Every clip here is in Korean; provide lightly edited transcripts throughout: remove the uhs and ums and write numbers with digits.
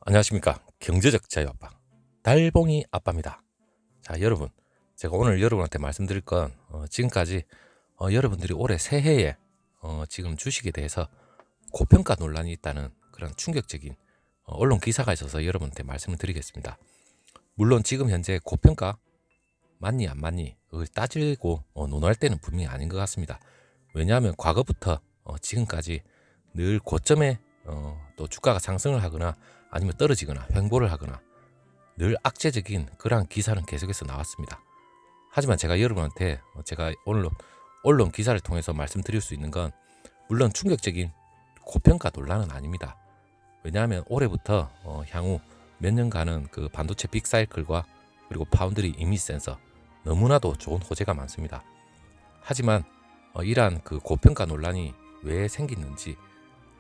안녕하십니까. 경제적 자유아빠 달봉이 아빠입니다. 자, 여러분, 제가 오늘 여러분한테 말씀드릴 건 지금까지 여러분들이 올해 새해에 지금 주식에 대해서 고평가 논란이 있다는 그런 충격적인 언론 기사가 있어서 여러분한테 말씀을 드리겠습니다. 물론 지금 현재 고평가 맞니 안 맞니 그걸 따지고 논할 때는 분명히 아닌 것 같습니다. 왜냐하면 과거부터 지금까지 늘 고점에 또 주가가 상승을 하거나 아니면 떨어지거나 횡보를 하거나 늘 악재적인 그러한 기사는 계속해서 나왔습니다. 하지만 제가 여러분한테 제가 오늘 언론 기사를 통해서 말씀드릴 수 있는 건 물론 충격적인 고평가 논란은 아닙니다. 왜냐하면 올해부터 향후 몇 년간은 그 반도체 빅사이클과 그리고 파운드리 이미지 센서 너무나도 좋은 호재가 많습니다. 하지만 이러한 그 고평가 논란이 왜 생기는지,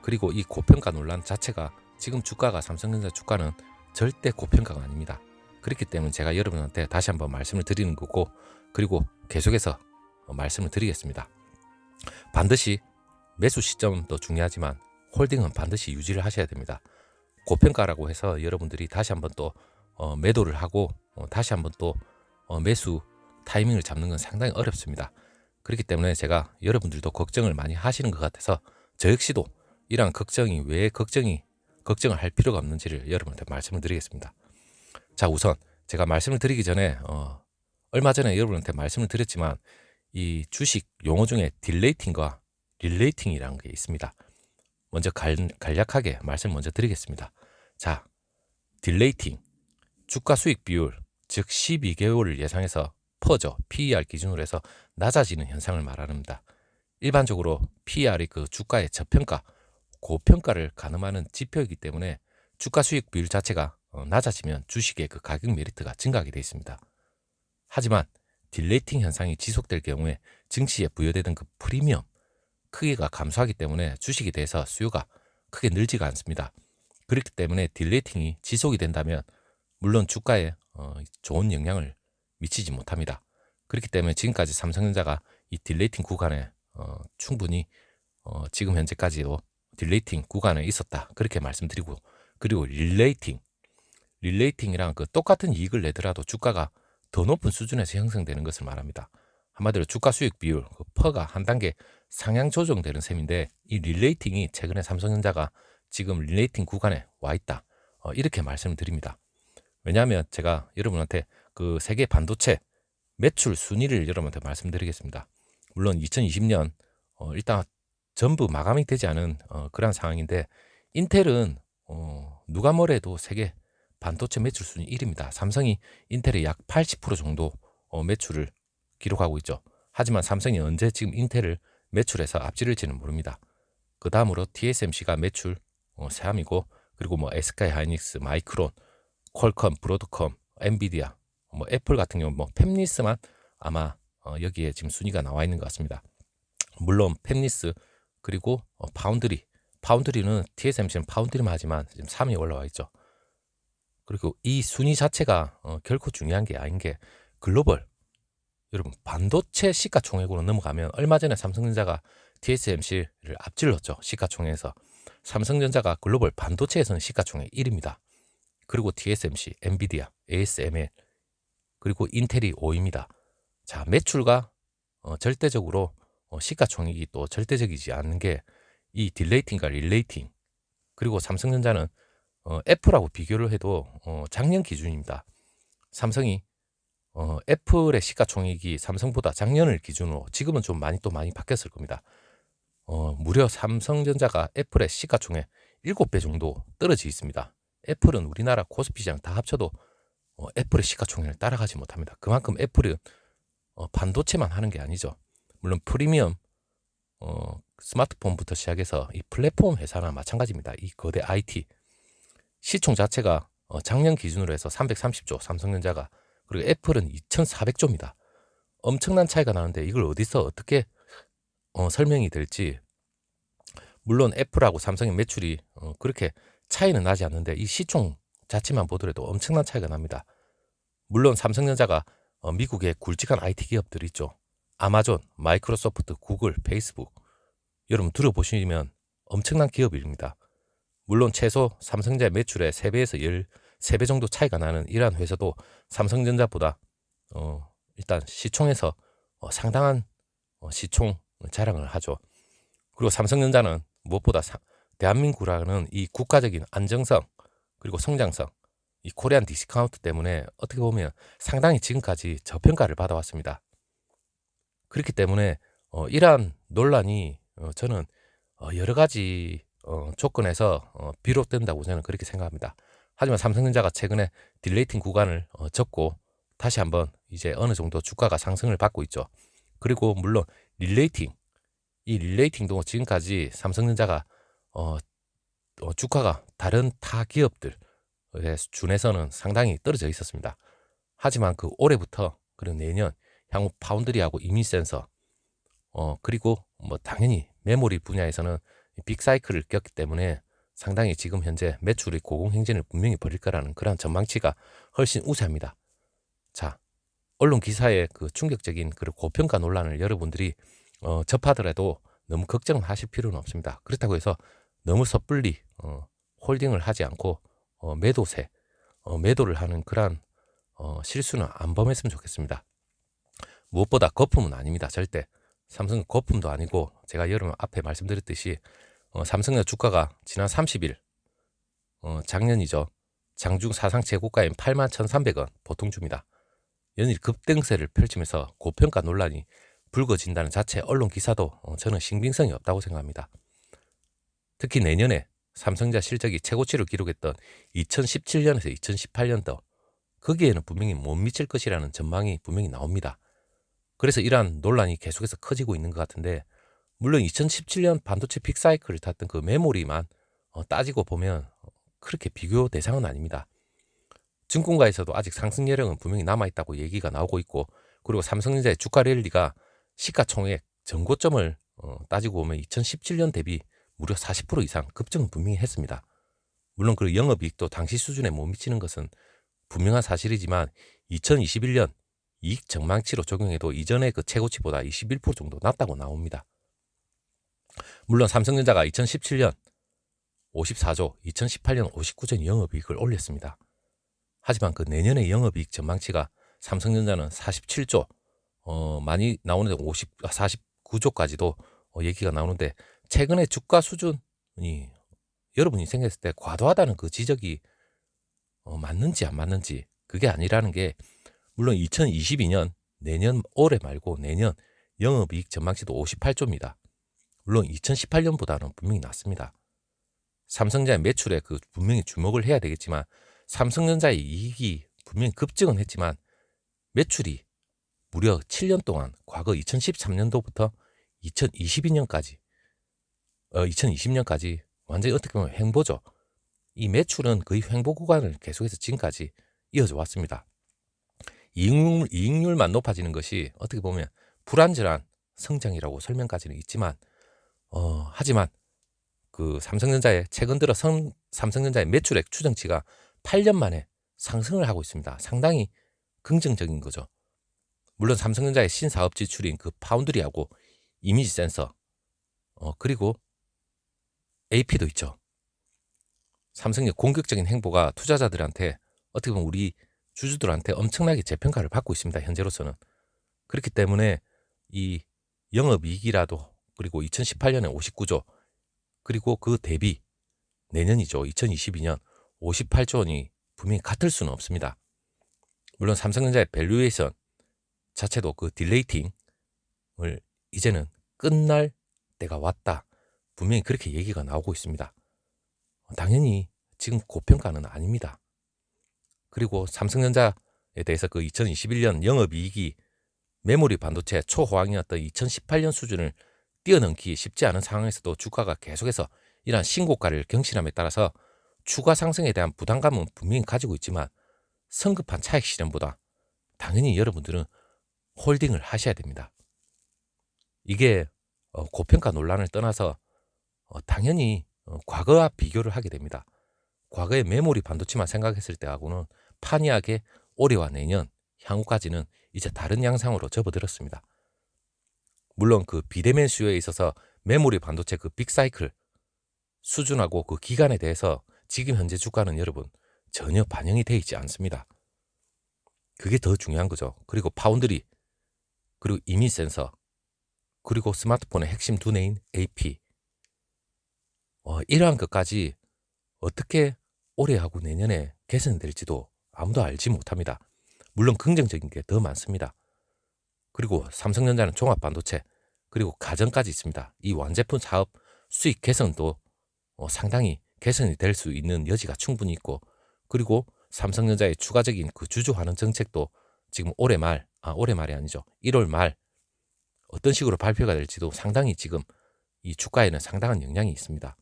그리고 이 고평가 논란 자체가 지금 주가가 삼성전자 주가는 절대 고평가가 아닙니다. 그렇기 때문에 제가 여러분한테 다시 한번 말씀을 드리는 거고, 그리고 계속해서 말씀을 드리겠습니다. 반드시 매수 시점도 중요하지만 홀딩은 반드시 유지를 하셔야 됩니다. 고평가라고 해서 여러분들이 다시 한번 또 매도를 하고 다시 한번 또 매수 타이밍을 잡는 건 상당히 어렵습니다. 그렇기 때문에 제가 여러분들도 걱정을 많이 하시는 것 같아서 저 역시도 이러한 걱정이 왜 걱정을 할 필요가 없는지를 여러분한테 말씀을 드리겠습니다. 자, 우선 제가 말씀을 드리기 전에 얼마 전에 여러분한테 말씀을 드렸지만 이 주식 용어 중에 딜레이팅과 릴레이팅이라는 게 있습니다. 먼저 간략하게 말씀을 먼저 드리겠습니다. 자, 딜레이팅, 주가 수익 비율, 즉 12개월을 예상해서 퍼져 PER 기준으로 해서 낮아지는 현상을 말합니다. 일반적으로 PER이 그 주가의 저평가, 고평가를 가늠하는 지표이기 때문에 주가 수익 비율 자체가 낮아지면 주식의 그 가격 메리트가 증가하게 되어 있습니다. 하지만 딜레이팅 현상이 지속될 경우에 증시에 부여되던 그 프리미엄 크기가 감소하기 때문에 주식에 대해서 수요가 크게 늘지가 않습니다. 그렇기 때문에 딜레이팅이 지속이 된다면 물론 주가에 좋은 영향을 미치지 못합니다. 그렇기 때문에 지금까지 삼성전자가 이 딜레이팅 구간에 충분히 지금 현재까지도 딜레이팅 구간에 있었다, 그렇게 말씀드리고, 그리고 릴레이팅이랑 그 똑같은 이익을 내더라도 주가가 더 높은 수준에서 형성되는 것을 말합니다. 한마디로 주가 수익 비율, 그 퍼가 한 단계 상향 조정되는 셈인데, 이 릴레이팅이 최근에 삼성전자가 지금 릴레이팅 구간에 와 있다, 이렇게 말씀을 드립니다. 왜냐하면 제가 여러분한테 그 세계 반도체 매출 순위를 여러분한테 말씀드리겠습니다. 물론 2020년 일단 전부 마감이 되지 않은 그런 상황인데, 인텔은 누가 뭐래도 세계 반도체 매출 순위 1위입니다. 삼성이 인텔의 약 80% 정도 매출을 기록하고 있죠. 하지만 삼성이 언제 지금 인텔을 매출에서 앞지를지는 모릅니다. 그 다음으로 TSMC가 매출 3위고, 그리고 뭐 SK 하이닉스, 마이크론, 퀄컴, 브로드컴, 엔비디아, 뭐 애플 같은 경우 뭐 팹리스만 아마 여기에 지금 순위가 나와 있는 것 같습니다. 물론 팹리스 그리고 파운드리는 TSMC는 파운드리만 하지만 지금 3위에 올라와 있죠. 그리고 이 순위 자체가 결코 중요한 게 아닌 게, 글로벌 여러분 반도체 시가총액으로 넘어가면 얼마 전에 삼성전자가 TSMC를 앞질렀죠. 시가총액에서 삼성전자가 글로벌 반도체에서는 시가총액 1위입니다. 그리고 TSMC, 엔비디아, ASML, 그리고 인텔이 5위입니다. 자, 매출과 절대적으로 시가총액이 또 절대적이지 않는 게 이 딜레이팅과 릴레이팅, 그리고 삼성전자는 애플하고 비교를 해도 작년 기준입니다. 삼성이 애플의 시가총액이 삼성보다 작년을 기준으로, 지금은 좀 많이 바뀌었을 겁니다. 무려 삼성전자가 애플의 시가총액 7배 정도 떨어져 있습니다. 애플은 우리나라 코스피 시장 다 합쳐도 애플의 시가총액을 따라가지 못합니다. 그만큼 애플은 반도체만 하는 게 아니죠. 물론 프리미엄 스마트폰부터 시작해서 이 플랫폼 회사나 마찬가지입니다. 이 거대 IT 시총 자체가 작년 기준으로 해서 330조 삼성전자가, 그리고 애플은 2,400조입니다. 엄청난 차이가 나는데 이걸 어디서 어떻게 설명이 될지, 물론 애플하고 삼성의 매출이 그렇게 차이는 나지 않는데 이 시총 자체만 보더라도 엄청난 차이가 납니다. 물론 삼성전자가 미국의 굵직한 IT 기업들이 있죠. 아마존, 마이크로소프트, 구글, 페이스북, 여러분 들어보시면 엄청난 기업입니다. 물론 최소 삼성전자 매출의 3배에서 13배 정도 차이가 나는 이러한 회사도 삼성전자보다 일단 시총에서 상당한 시총 자랑을 하죠. 그리고 삼성전자는 무엇보다 대한민국이라는 이 국가적인 안정성 그리고 성장성, 이 코리안 디스카운트 때문에 어떻게 보면 상당히 지금까지 저평가를 받아왔습니다. 그렇기 때문에 이러한 논란이 저는 여러 가지 조건에서 비롯된다고 저는 그렇게 생각합니다. 하지만 삼성전자가 최근에 딜레이팅 구간을 접고 다시 한번 이제 어느 정도 주가가 상승을 받고 있죠. 그리고 물론 릴레이팅, 이 릴레이팅도 지금까지 삼성전자가 주가가 다른 타 기업들 준에서는 상당히 떨어져 있었습니다. 하지만 그 올해부터 그리고 내년 향후 파운드리하고 이미 센서 그리고 뭐 당연히 메모리 분야에서는 빅사이클을 겪기 때문에 상당히 지금 현재 매출의 고공행진을 분명히 벌일 거라는 그런 전망치가 훨씬 우세합니다. 자, 언론 기사의 그 충격적인 그 고평가 논란을 여러분들이 접하더라도 너무 걱정하실 필요는 없습니다. 그렇다고 해서 너무 섣불리 홀딩을 하지 않고 매도를 하는 그러한 실수는 안 범했으면 좋겠습니다. 무엇보다 거품은 아닙니다. 절대. 삼성은 거품도 아니고 제가 여러분 앞에 말씀드렸듯이 삼성의 주가가 지난 30일 작년이죠. 장중 사상 최고가인 81,300원 보통주입니다. 연일 급등세를 펼치면서 고평가 논란이 불거진다는 자체 언론 기사도 저는 신빙성이 없다고 생각합니다. 특히 내년에 삼성전자 실적이 최고치를 기록했던 2017년에서 2018년도 거기에는 분명히 못 미칠 것이라는 전망이 분명히 나옵니다. 그래서 이러한 논란이 계속해서 커지고 있는 것 같은데 물론 2017년 반도체 빅사이클을 탔던 그 메모리만 따지고 보면 그렇게 비교 대상은 아닙니다. 증권가에서도 아직 상승 여력은 분명히 남아있다고 얘기가 나오고 있고 그리고 삼성전자의 주가 랠리가 시가총액 전고점을 따지고 보면 2017년 대비 무려 40% 이상 급증은 분명히 했습니다. 물론 그 영업이익도 당시 수준에 못 미치는 것은 분명한 사실이지만 2021년 이익 전망치로 적용해도 이전의 그 최고치보다 21% 정도 낮다고 나옵니다. 물론 삼성전자가 2017년 54조, 2018년 59조 영업이익을 올렸습니다. 하지만 그 내년의 영업이익 전망치가 삼성전자는 47조, 많이 나오는데 49조까지도 얘기가 나오는데 최근에 주가 수준이 여러분이 생각했을 때 과도하다는 그 지적이 맞는지 안 맞는지 그게 아니라는 게 물론 2022년 내년 올해 말고 내년 영업이익 전망치도 58조입니다. 물론 2018년보다는 분명히 낮습니다. 삼성전자의 매출에 그 분명히 주목을 해야 되겠지만 삼성전자의 이익이 분명히 급증은 했지만 매출이 무려 7년 동안 과거 2013년도부터 2020년까지 완전히 어떻게 보면 횡보죠. 이 매출은 거의 횡보 구간을 계속해서 지금까지 이어져 왔습니다. 이익률만 높아지는 것이 어떻게 보면 불안전한 성장이라고 설명까지는 있지만 하지만 그 삼성전자의 최근 들어 삼성전자의 매출액 추정치가 8년 만에 상승을 하고 있습니다. 상당히 긍정적인 거죠. 물론 삼성전자의 신사업 지출인 그 파운드리하고 이미지 센서 그리고 AP도 있죠. 삼성의 공격적인 행보가 투자자들한테 어떻게 보면 우리 주주들한테 엄청나게 재평가를 받고 있습니다. 현재로서는. 그렇기 때문에 이 영업이익이라도 그리고 2018년에 59조 그리고 그 대비 내년이죠. 2022년 58조 원이 분명히 같을 수는 없습니다. 물론 삼성전자의 밸류에이션 자체도 그 딜레이팅을 이제는 끝날 때가 왔다. 분명히 그렇게 얘기가 나오고 있습니다. 당연히 지금 고평가는 아닙니다. 그리고 삼성전자에 대해서 그 2021년 영업이익이 메모리 반도체 초호황이었던 2018년 수준을 뛰어넘기 쉽지 않은 상황에서도 주가가 계속해서 이러한 신고가를 경신함에 따라서 추가 상승에 대한 부담감은 분명히 가지고 있지만 성급한 차익 실현보다 당연히 여러분들은 홀딩을 하셔야 됩니다. 이게 고평가 논란을 떠나서 당연히 과거와 비교를 하게 됩니다. 과거의 메모리 반도체만 생각했을 때하고는 판이하게 올해와 내년 향후까지는 이제 다른 양상으로 접어들었습니다. 물론 그 비대면 수요에 있어서 메모리 반도체 그 빅사이클 수준하고 그 기간에 대해서 지금 현재 주가는 여러분 전혀 반영이 되어 있지 않습니다. 그게 더 중요한 거죠. 그리고 파운드리, 그리고 이미 센서, 그리고 스마트폰의 핵심 두뇌인 AP, 이러한 것까지 어떻게 올해하고 내년에 개선될지도 아무도 알지 못합니다. 물론 긍정적인 게 더 많습니다. 그리고 삼성전자는 종합반도체, 그리고 가전까지 있습니다. 이 완제품 사업 수익 개선도 상당히 개선이 될 수 있는 여지가 충분히 있고, 그리고 삼성전자의 추가적인 그 주주 환원 정책도 지금 올해 말이 아니죠. 1월 말 어떤 식으로 발표가 될지도 상당히 지금 이 주가에는 상당한 영향이 있습니다.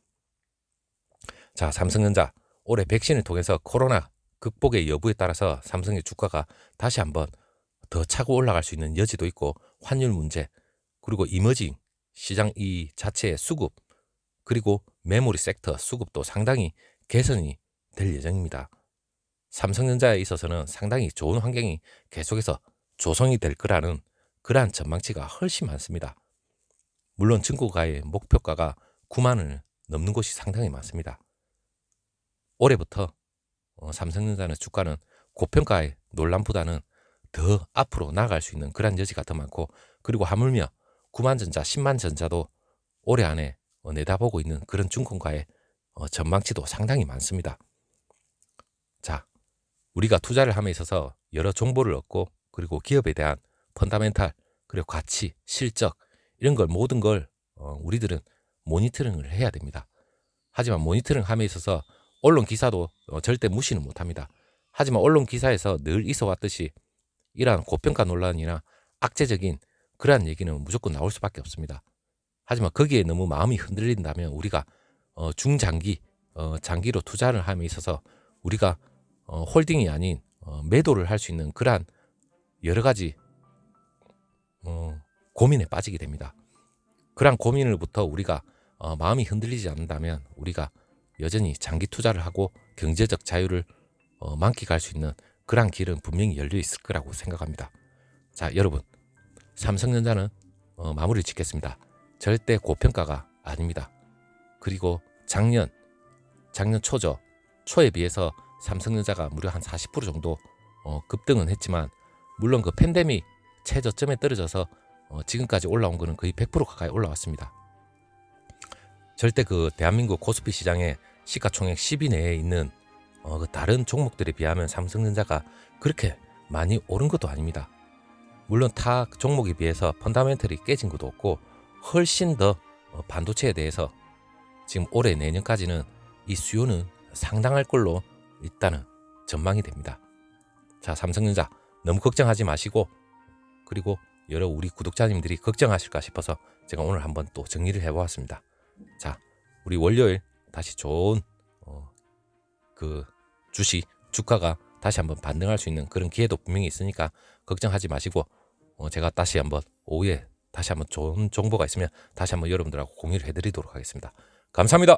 자, 삼성전자 올해 백신을 통해서 코로나 극복의 여부에 따라서 삼성의 주가가 다시 한번 더 차고 올라갈 수 있는 여지도 있고, 환율 문제, 그리고 이머징 시장 이 자체의 수급, 그리고 메모리 섹터 수급도 상당히 개선이 될 예정입니다. 삼성전자에 있어서는 상당히 좋은 환경이 계속해서 조성이 될 거라는 그러한 전망치가 훨씬 많습니다. 물론 증권가의 목표가가 9만원을 넘는 곳이 상당히 많습니다. 올해부터 삼성전자는 주가는 고평가의 논란보다는 더 앞으로 나아갈 수 있는 그런 여지가 더 많고, 그리고 하물며 9만전자, 10만전자도 올해 안에 내다보고 있는 그런 증권가의 전망치도 상당히 많습니다. 자, 우리가 투자를 함에 있어서 여러 정보를 얻고, 그리고 기업에 대한 펀다멘탈, 그리고 가치, 실적 이런 걸 모든 걸 우리들은 모니터링을 해야 됩니다. 하지만 모니터링 함에 있어서 언론 기사도 절대 무시는 못합니다. 하지만 언론 기사에서 늘 있어 왔듯이 이러한 고평가 논란이나 악재적인 그러한 얘기는 무조건 나올 수밖에 없습니다. 하지만 거기에 너무 마음이 흔들린다면 우리가 중장기 장기로 투자를 함에 있어서 우리가 홀딩이 아닌 매도를 할 수 있는 그러한 여러 가지 고민에 빠지게 됩니다. 그러한 고민을부터 우리가 마음이 흔들리지 않는다면 우리가 여전히 장기 투자를 하고 경제적 자유를 만끽할 수 있는 그러한 길은 분명히 열려 있을 거라고 생각합니다. 자, 여러분, 삼성전자는 마무리 짓겠습니다. 절대 고평가가 아닙니다. 그리고 작년 초에 비해서 삼성전자가 무려 한 40% 정도 급등은 했지만, 물론 그 팬데믹 최저점에 떨어져서 지금까지 올라온 거는 거의 100% 가까이 올라왔습니다. 절대 그 대한민국 코스피 시장에 시가총액 10위 내에 있는 그 다른 종목들에 비하면 삼성전자가 그렇게 많이 오른 것도 아닙니다. 물론 타 종목에 비해서 펀다멘털이 깨진 것도 없고, 훨씬 더 반도체에 대해서 지금 올해 내년까지는 이 수요는 상당할 걸로 일단은 전망이 됩니다. 자, 삼성전자 너무 걱정하지 마시고, 그리고 여러 우리 구독자님들이 걱정하실까 싶어서 제가 오늘 한번 또 정리를 해보았습니다. 자, 우리 월요일 다시 좋은 그 주가가 다시 한번 반등할 수 있는 그런 기회도 분명히 있으니까 걱정하지 마시고, 제가 다시 한번 오후에 다시 한번 좋은 정보가 있으면 다시 한번 여러분들하고 공유를 해드리도록 하겠습니다. 감사합니다.